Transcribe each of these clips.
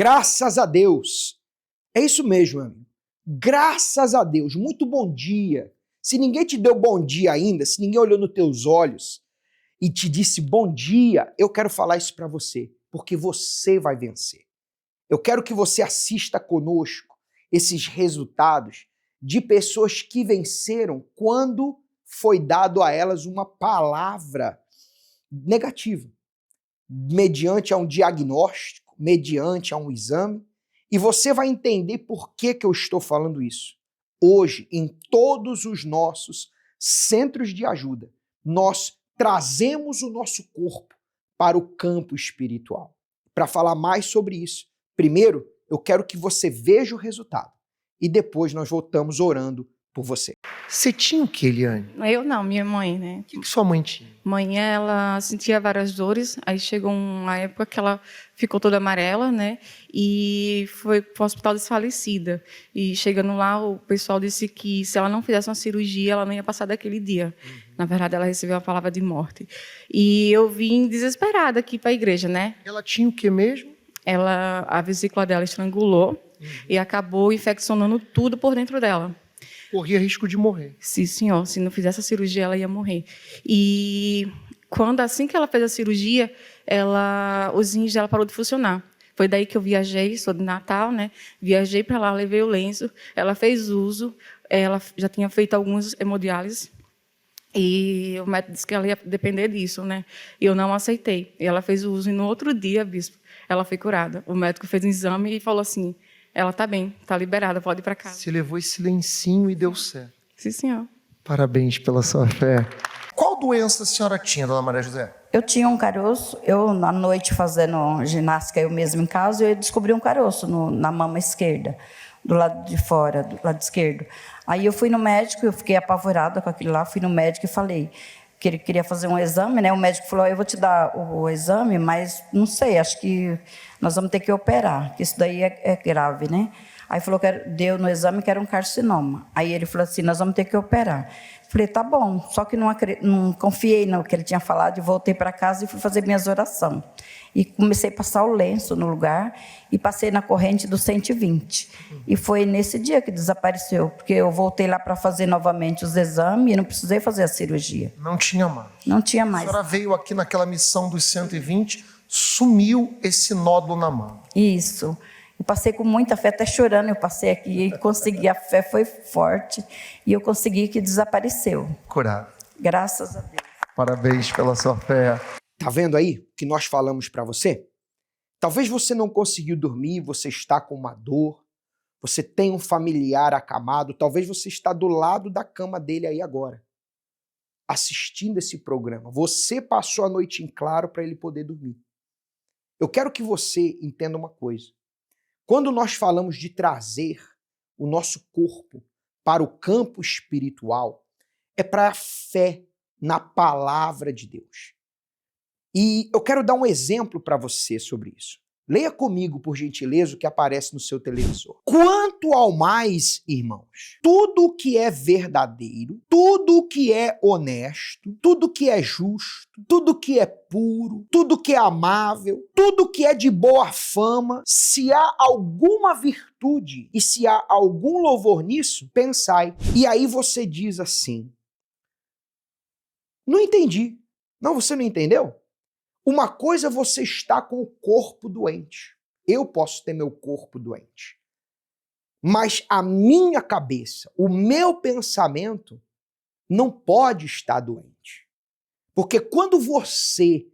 Graças a Deus. É isso mesmo, meu amigo. Graças a Deus. Muito bom dia. Se ninguém te deu bom dia ainda, se ninguém olhou nos teus olhos e te disse bom dia, eu quero falar isso para você, porque você vai vencer. Eu quero que você assista conosco esses resultados de pessoas que venceram quando foi dado a elas uma palavra negativa, mediante a um diagnóstico, mediante a um exame, e você vai entender por que eu estou falando isso. Hoje, em todos os nossos centros de ajuda, nós trazemos o nosso corpo para o campo espiritual. Para falar mais sobre isso, primeiro, eu quero que você veja o resultado e depois nós voltamos orando por você. Você tinha o que, Eliane? Eu não, minha mãe, né? O que sua mãe tinha? Mãe, ela sentia várias dores, aí chegou uma época que ela ficou toda amarela, né? E foi para o hospital desfalecida. E chegando lá, o pessoal disse que se ela não fizesse uma cirurgia, ela não ia passar daquele dia. Na verdade, ela recebeu a palavra de morte. E eu vim desesperada aqui para a igreja, né? Ela tinha o que mesmo? A vesícula dela estrangulou e acabou infeccionando tudo por dentro dela. Corria risco de morrer. Sim, senhor. Se não fizesse a cirurgia, ela ia morrer. E assim que ela fez a cirurgia, os rins dela parou de funcionar. Foi daí que eu viajei, sou de Natal, né? Viajei para lá, levei o lenço. Ela fez uso. Ela já tinha feito algumas hemodiálises. E o médico disse que ela ia depender disso, né? E eu não aceitei. E ela fez o uso e no outro dia, bispo, ela foi curada. O médico fez um exame e falou assim: ela está bem, está liberada, pode ir para casa. Você levou esse lencinho e deu certo. Sim, senhor. Parabéns pela sua fé. Qual doença a senhora tinha, dona Maria José? Eu tinha um caroço, na noite fazendo ginástica eu mesmo em casa, eu descobri um caroço na mama esquerda, do lado de fora, do lado esquerdo. Aí eu fui no médico, eu fiquei apavorada com aquilo lá, fui no médico e falei que ele queria fazer um exame, né? O médico falou: eu vou te dar o exame, mas não sei, acho que nós vamos ter que operar, que isso daí é grave, né? Aí falou deu no exame que era um carcinoma. Aí ele falou assim: nós vamos ter que operar. Falei: tá bom, só que não confiei no que ele tinha falado e voltei para casa e fui fazer minhas orações. E comecei a passar o lenço no lugar e passei na corrente do 120. E foi nesse dia que desapareceu, porque eu voltei lá para fazer novamente os exames e não precisei fazer a cirurgia. Não tinha mais. Não tinha mais. A senhora veio aqui naquela missão dos 120, sumiu esse nódulo na mão. Isso. Eu passei com muita fé, até chorando eu passei aqui e consegui, a fé foi forte e eu consegui que desapareceu. Curado. Graças a Deus. Parabéns pela sua fé. Tá vendo aí que nós falamos para você? Talvez você não conseguiu dormir, você está com uma dor, você tem um familiar acamado, talvez você está do lado da cama dele aí agora, assistindo esse programa. Você passou a noite em claro para ele poder dormir. Eu quero que você entenda uma coisa. Quando nós falamos de trazer o nosso corpo para o campo espiritual, é para a fé na palavra de Deus. E eu quero dar um exemplo para você sobre isso. Leia comigo, por gentileza, o que aparece no seu televisor. Quanto ao mais, irmãos, tudo que é verdadeiro, tudo que é honesto, tudo que é justo, tudo que é puro, tudo que é amável, tudo que é de boa fama, se há alguma virtude e se há algum louvor nisso, pensai. E aí você diz assim: não entendi. Não, você não entendeu? Uma coisa é você estar com o corpo doente. Eu posso ter meu corpo doente. Mas a minha cabeça, o meu pensamento, não pode estar doente. Porque quando você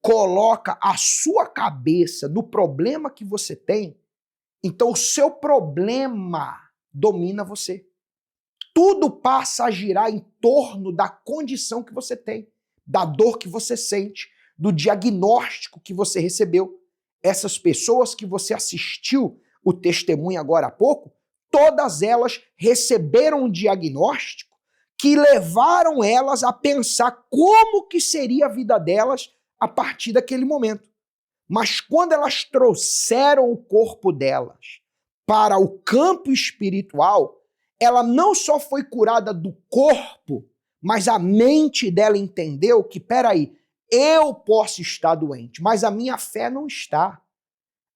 coloca a sua cabeça no problema que você tem, então o seu problema domina você. Tudo passa a girar em torno da condição que você tem, da dor que você sente, do diagnóstico que você recebeu. Essas pessoas que você assistiu o testemunho agora há pouco, todas elas receberam um diagnóstico que levaram elas a pensar como que seria a vida delas a partir daquele momento. Mas quando elas trouxeram o corpo delas para o campo espiritual, ela não só foi curada do corpo, mas a mente dela entendeu que, peraí, eu posso estar doente, mas a minha fé não está.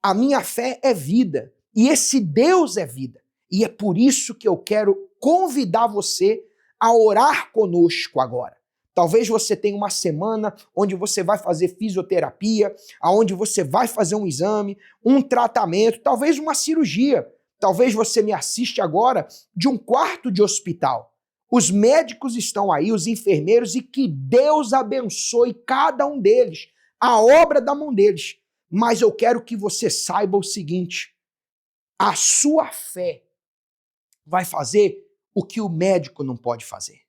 A minha fé é vida. E esse Deus é vida. E é por isso que eu quero convidar você a orar conosco agora. Talvez você tenha uma semana onde você vai fazer fisioterapia, onde você vai fazer um exame, um tratamento, talvez uma cirurgia. Talvez você me assiste agora de um quarto de hospital. Os médicos estão aí, os enfermeiros, e que Deus abençoe cada um deles, a obra da mão deles. Mas eu quero que você saiba o seguinte: a sua fé vai fazer o que o médico não pode fazer.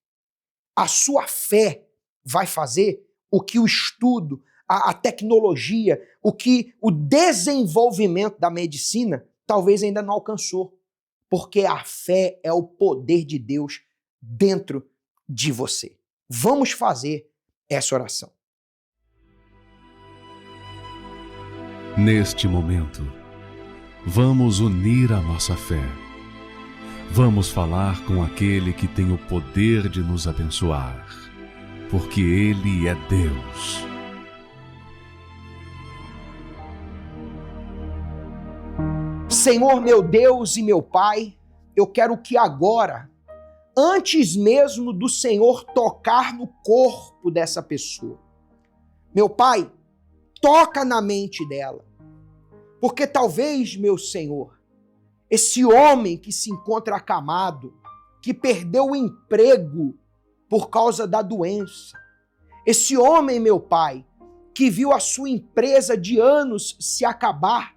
A sua fé vai fazer o que o estudo, a tecnologia, o desenvolvimento da medicina talvez ainda não alcançou. Porque a fé é o poder de Deus dentro de você. Vamos fazer essa oração. Neste momento, vamos unir a nossa fé. Vamos falar com aquele que tem o poder de nos abençoar, porque Ele é Deus. Senhor, meu Deus e meu Pai, eu quero que agora, antes mesmo do Senhor tocar no corpo dessa pessoa, meu Pai, toca na mente dela. Porque talvez, meu Senhor, esse homem que se encontra acamado, que perdeu o emprego por causa da doença, esse homem, meu Pai, que viu a sua empresa de anos se acabar,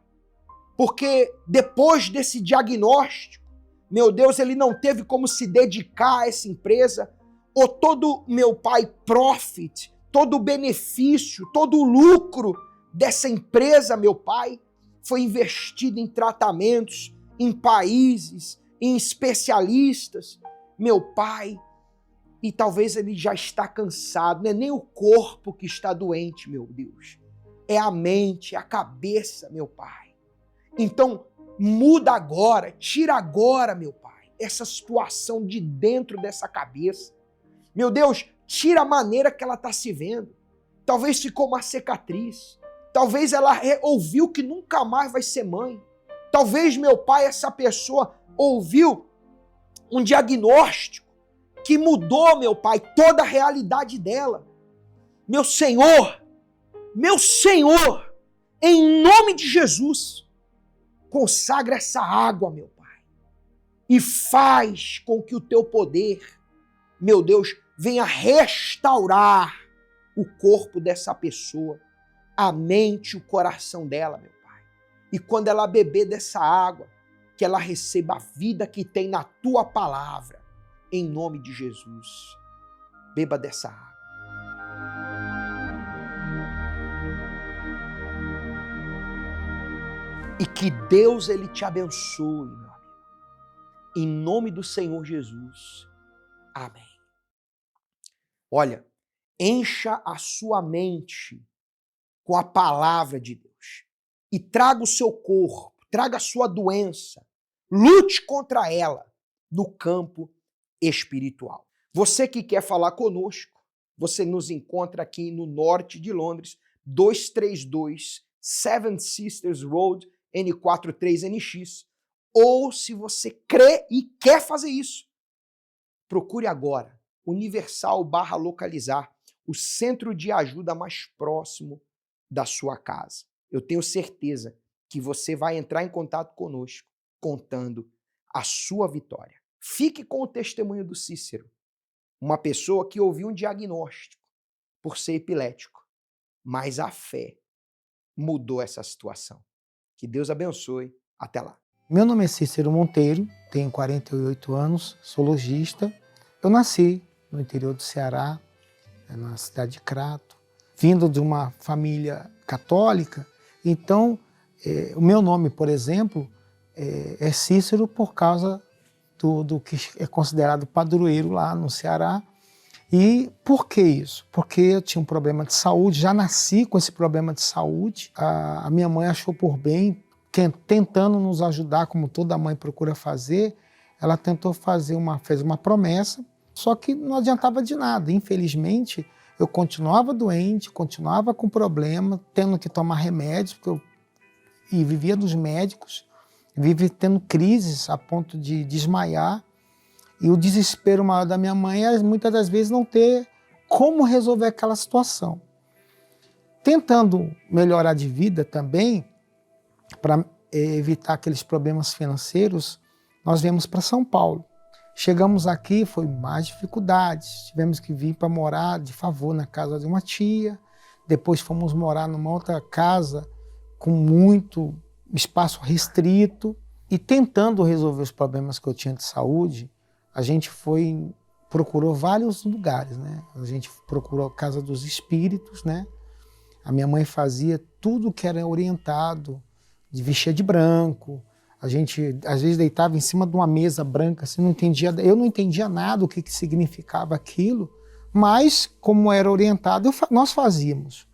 porque depois desse diagnóstico, meu Deus, ele não teve como se dedicar a essa empresa, ou todo, meu Pai, profit, todo o benefício, todo o lucro dessa empresa, meu Pai, foi investido em tratamentos, em países, em especialistas, meu Pai, e talvez ele já está cansado, não é nem o corpo que está doente, meu Deus, é a mente, é a cabeça, meu Pai. Então, muda agora, tira agora, meu Pai, essa situação de dentro dessa cabeça. Meu Deus, tira a maneira que ela está se vendo. Talvez ficou uma cicatriz. Talvez ela ouviu que nunca mais vai ser mãe. Talvez, meu Pai, essa pessoa ouviu um diagnóstico que mudou, meu Pai, toda a realidade dela. Meu Senhor, em nome de Jesus, consagra essa água, meu Pai, e faz com que o teu poder, meu Deus, venha restaurar o corpo dessa pessoa, a mente, o coração dela, meu Pai. E quando ela beber dessa água, que ela receba a vida que tem na tua palavra, em nome de Jesus. Beba dessa água. E que Deus, Ele te abençoe, meu amigo. Em nome do Senhor Jesus. Amém. Olha, encha a sua mente com a palavra de Deus. E traga o seu corpo, traga a sua doença. Lute contra ela no campo espiritual. Você que quer falar conosco, você nos encontra aqui no norte de Londres, 232 Seven Sisters Road, N43NX. Ou se você crê e quer fazer isso, procure agora Universal/localizar, o centro de ajuda mais próximo da sua casa. Eu tenho certeza que você vai entrar em contato conosco contando a sua vitória. Fique com o testemunho do Cícero, uma pessoa que ouviu um diagnóstico por ser epilético, mas a fé mudou essa situação. Que Deus abençoe. Até lá. Meu nome é Cícero Monteiro, tenho 48 anos, sou lojista. Eu nasci no interior do Ceará, na cidade de Crato, vindo de uma família católica. Então, o meu nome, por exemplo, é Cícero por causa do que é considerado padroeiro lá no Ceará. E por que isso? Porque eu tinha um problema de saúde, já nasci com esse problema de saúde. A minha mãe achou por bem, tentando nos ajudar, como toda mãe procura fazer, ela tentou fez uma promessa, só que não adiantava de nada. Infelizmente, eu continuava doente, continuava com problema, tendo que tomar remédios, porque eu e vivia dos médicos, vivia tendo crises a ponto de desmaiar. E o desespero maior da minha mãe é muitas das vezes não ter como resolver aquela situação. Tentando melhorar de vida também, para evitar aqueles problemas financeiros, nós viemos para São Paulo. Chegamos aqui, foi mais dificuldades, tivemos que vir para morar de favor na casa de uma tia, depois fomos morar numa outra casa com muito espaço restrito, e tentando resolver os problemas que eu tinha de saúde, a gente procurou vários lugares, né? A gente procurou a Casa dos Espíritos, né? A minha mãe fazia tudo que era orientado, de vestir de branco. A gente, às vezes, deitava em cima de uma mesa branca, assim, eu não entendia nada o que significava aquilo, mas, como era orientado, nós fazíamos.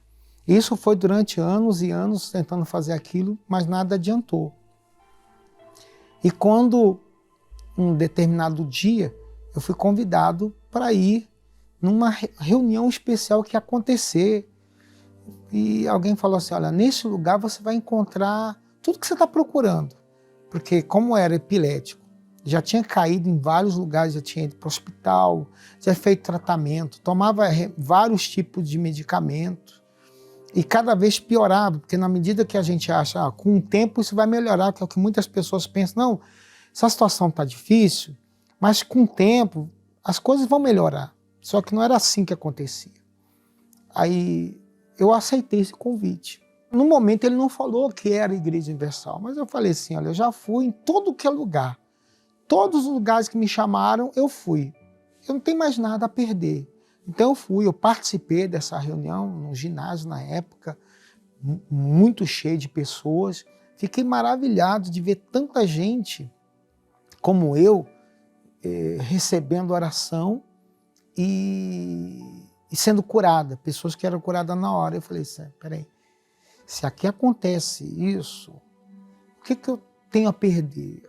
Isso foi durante anos e anos tentando fazer aquilo, mas nada adiantou. E quando, um determinado dia, eu fui convidado para ir numa reunião especial que ia acontecer. E alguém falou assim, olha, nesse lugar você vai encontrar tudo que você está procurando. Porque como era epilético, já tinha caído em vários lugares, já tinha ido para o hospital, já feito tratamento, tomava vários tipos de medicamentos. E cada vez piorava, porque na medida que a gente acha, com o tempo isso vai melhorar, que é o que muitas pessoas pensam, não, essa situação está difícil, mas com o tempo as coisas vão melhorar. Só que não era assim que acontecia. Aí eu aceitei esse convite. No momento ele não falou que era a Igreja Universal, mas eu falei assim, olha, eu já fui em todo que é lugar. Todos os lugares que me chamaram, eu fui. Eu não tenho mais nada a perder. Então eu fui, eu participei dessa reunião no ginásio na época, muito cheio de pessoas. Fiquei maravilhado de ver tanta gente como eu recebendo oração e sendo curada, pessoas que eram curadas na hora. Eu falei assim, peraí, se aqui acontece isso, o que eu tenho a perder?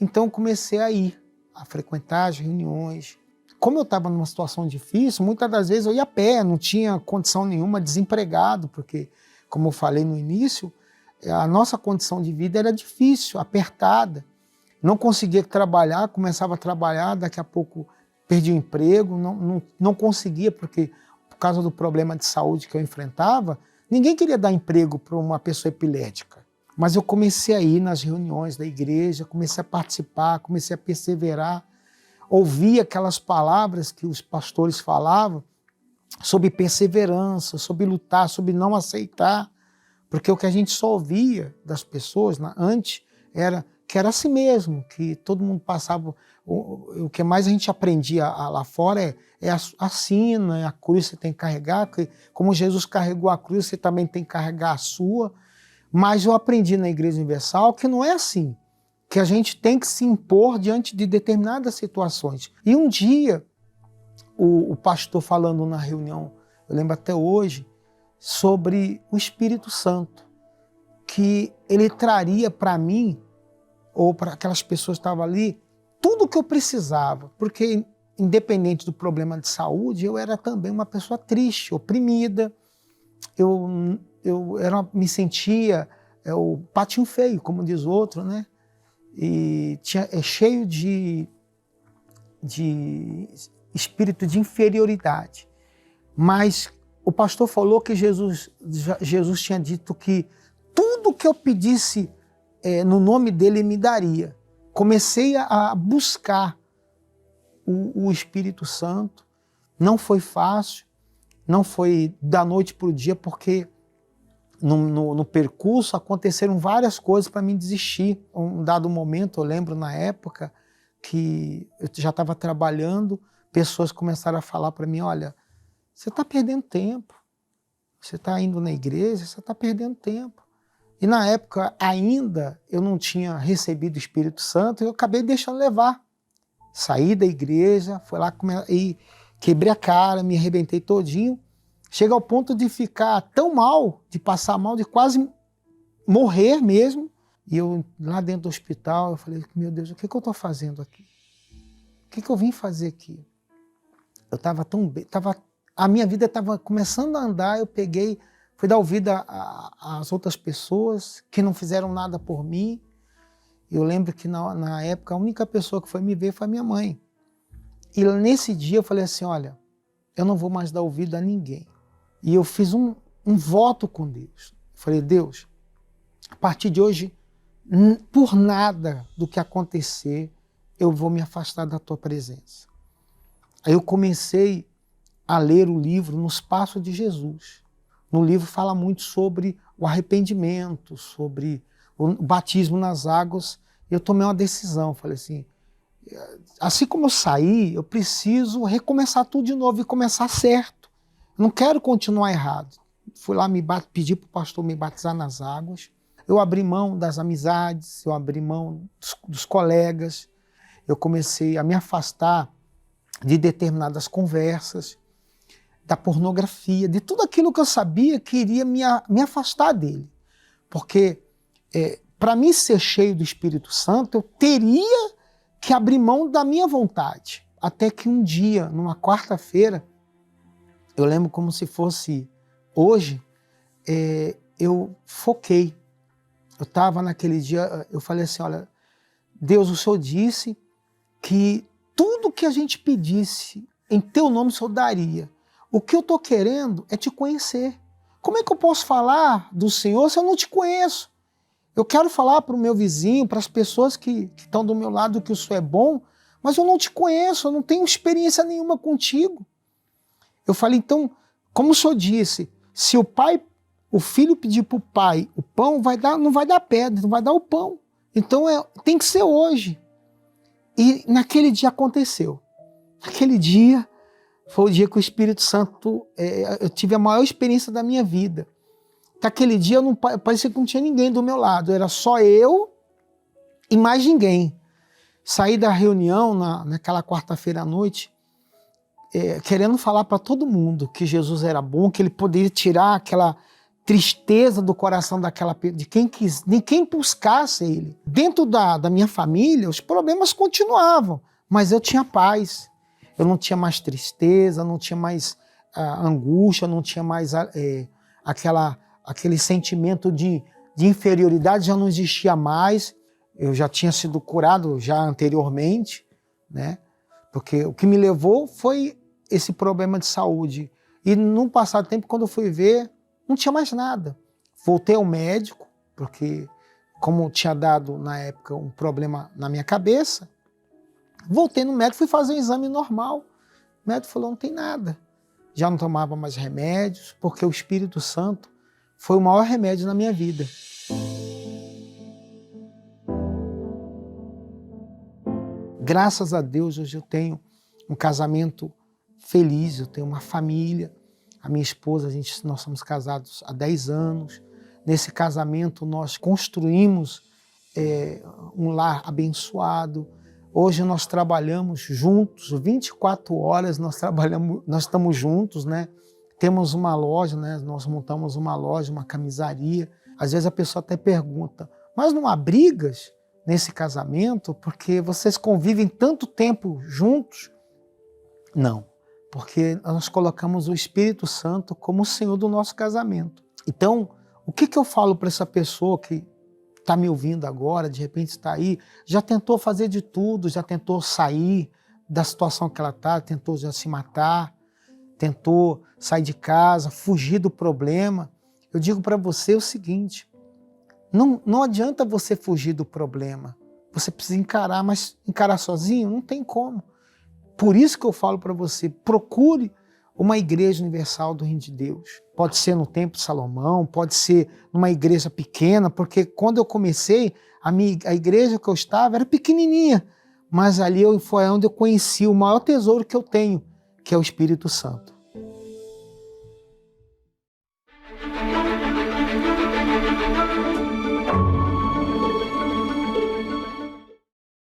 Então eu comecei a ir, a frequentar as reuniões. Como eu estava numa situação difícil, muitas das vezes eu ia a pé, não tinha condição nenhuma, desempregado, porque, como eu falei no início, a nossa condição de vida era difícil, apertada. Não conseguia trabalhar, começava a trabalhar, daqui a pouco perdi o emprego, não conseguia, porque por causa do problema de saúde que eu enfrentava, ninguém queria dar emprego para uma pessoa epilética. Mas eu comecei a ir nas reuniões da igreja, comecei a participar, comecei a perseverar, ouvi aquelas palavras que os pastores falavam sobre perseverança, sobre lutar, sobre não aceitar, porque o que a gente só ouvia das pessoas antes era que era assim mesmo, que todo mundo passava. O que mais a gente aprendia lá fora é a sina, a cruz que você tem que carregar, que como Jesus carregou a cruz, você também tem que carregar a sua. Mas eu aprendi na Igreja Universal que não é assim, que a gente tem que se impor diante de determinadas situações. E um dia, o pastor falando na reunião, eu lembro até hoje, sobre o Espírito Santo, que ele traria para mim, ou para aquelas pessoas que estavam ali, tudo o que eu precisava, porque independente do problema de saúde, eu era também uma pessoa triste, oprimida, eu me sentia o patinho feio, como diz o outro, né? E cheio de espírito de inferioridade. Mas o pastor falou que Jesus tinha dito que tudo que eu pedisse no nome dele me daria. Comecei a buscar o Espírito Santo. Não foi fácil, não foi da noite para o dia, porque no percurso aconteceram várias coisas para mim desistir. Um dado momento, eu lembro na época que eu já estava trabalhando, pessoas começaram a falar para mim, olha, você está perdendo tempo, você está indo na igreja, você está perdendo tempo. E na época ainda eu não tinha recebido o Espírito Santo e eu acabei deixando levar. Saí da igreja, fui lá e quebrei a cara, me arrebentei todinho. Chega ao ponto de ficar tão mal, de passar mal, de quase morrer mesmo. E eu, lá dentro do hospital, eu falei, meu Deus, o que eu estou fazendo aqui? O que eu vim fazer aqui? Eu estava tão bem, a minha vida estava começando a andar, eu peguei, fui dar ouvido às outras pessoas que não fizeram nada por mim. Eu lembro que na época a única pessoa que foi me ver foi a minha mãe. E nesse dia eu falei assim, olha, eu não vou mais dar ouvido a ninguém. E eu fiz um voto com Deus. Falei, Deus, a partir de hoje, por nada do que acontecer, eu vou me afastar da tua presença. Aí eu comecei a ler o livro Nos Passos de Jesus. No livro fala muito sobre o arrependimento, sobre o batismo nas águas. Eu tomei uma decisão, falei assim, assim como eu saí, eu preciso recomeçar tudo de novo e começar certo. Eu não quero continuar errado. Fui lá, pedi para o pastor me batizar nas águas. Eu abri mão das amizades, eu abri mão dos colegas. Eu comecei a me afastar de determinadas conversas, da pornografia, de tudo aquilo que eu sabia que iria me afastar dele. Porque para mim ser cheio do Espírito Santo, eu teria que abrir mão da minha vontade. Até que um dia, numa quarta-feira, eu lembro como se fosse hoje, eu foquei. Eu estava naquele dia, eu falei assim, olha, Deus, o Senhor disse que tudo que a gente pedisse em teu nome o Senhor daria. O que eu estou querendo é te conhecer. Como é que eu posso falar do Senhor se eu não te conheço? Eu quero falar para o meu vizinho, para as pessoas que estão do meu lado que o Senhor é bom, mas eu não te conheço, eu não tenho experiência nenhuma contigo. Eu falei, então, como o Senhor disse, se o filho pedir para o pai o pão, não vai dar pedra, não vai dar o pão. Então tem que ser hoje. E naquele dia aconteceu. Naquele dia foi o dia que o Espírito Santo, eu tive a maior experiência da minha vida. Naquele dia parecia que não tinha ninguém do meu lado, era só eu e mais ninguém. Saí da reunião naquela quarta-feira à noite, querendo falar para todo mundo que Jesus era bom, que ele poderia tirar aquela tristeza do coração de quem buscasse ele. Dentro da minha família, os problemas continuavam, mas eu tinha paz. Eu não tinha mais tristeza, não tinha mais angústia, não tinha mais aquele sentimento de inferioridade, já não existia mais. Eu já tinha sido curado já anteriormente, né? Porque o que me levou foi esse problema de saúde. E no passado tempo, quando eu fui ver, não tinha mais nada. Voltei ao médico, porque como tinha dado na época um problema na minha cabeça, voltei no médico, fui fazer um exame normal. O médico falou, não tem nada. Já não tomava mais remédios, porque o Espírito Santo foi o maior remédio na minha vida. Graças a Deus, hoje eu tenho um casamento feliz, eu tenho uma família. A minha esposa, nós somos casados há 10 anos. Nesse casamento nós construímos um lar abençoado. Hoje nós trabalhamos juntos, 24 horas nós estamos juntos, né? Temos uma loja, né? Nós montamos uma loja, uma camisaria. Às vezes a pessoa até pergunta, mas não há brigas nesse casamento porque vocês convivem tanto tempo juntos? Não, porque nós colocamos o Espírito Santo como o Senhor do nosso casamento. Então, o que eu falo para essa pessoa que está me ouvindo agora, de repente está aí, já tentou fazer de tudo, já tentou sair da situação que ela está, tentou já se matar, tentou sair de casa, fugir do problema. Eu digo para você o seguinte, não adianta você fugir do problema, você precisa encarar, mas encarar sozinho não tem como. Por isso que eu falo para você, procure uma igreja universal do Reino de Deus. Pode ser no Templo de Salomão, pode ser numa igreja pequena, porque quando eu comecei, a igreja que eu estava era pequenininha, mas ali foi onde eu conheci o maior tesouro que eu tenho, que é o Espírito Santo.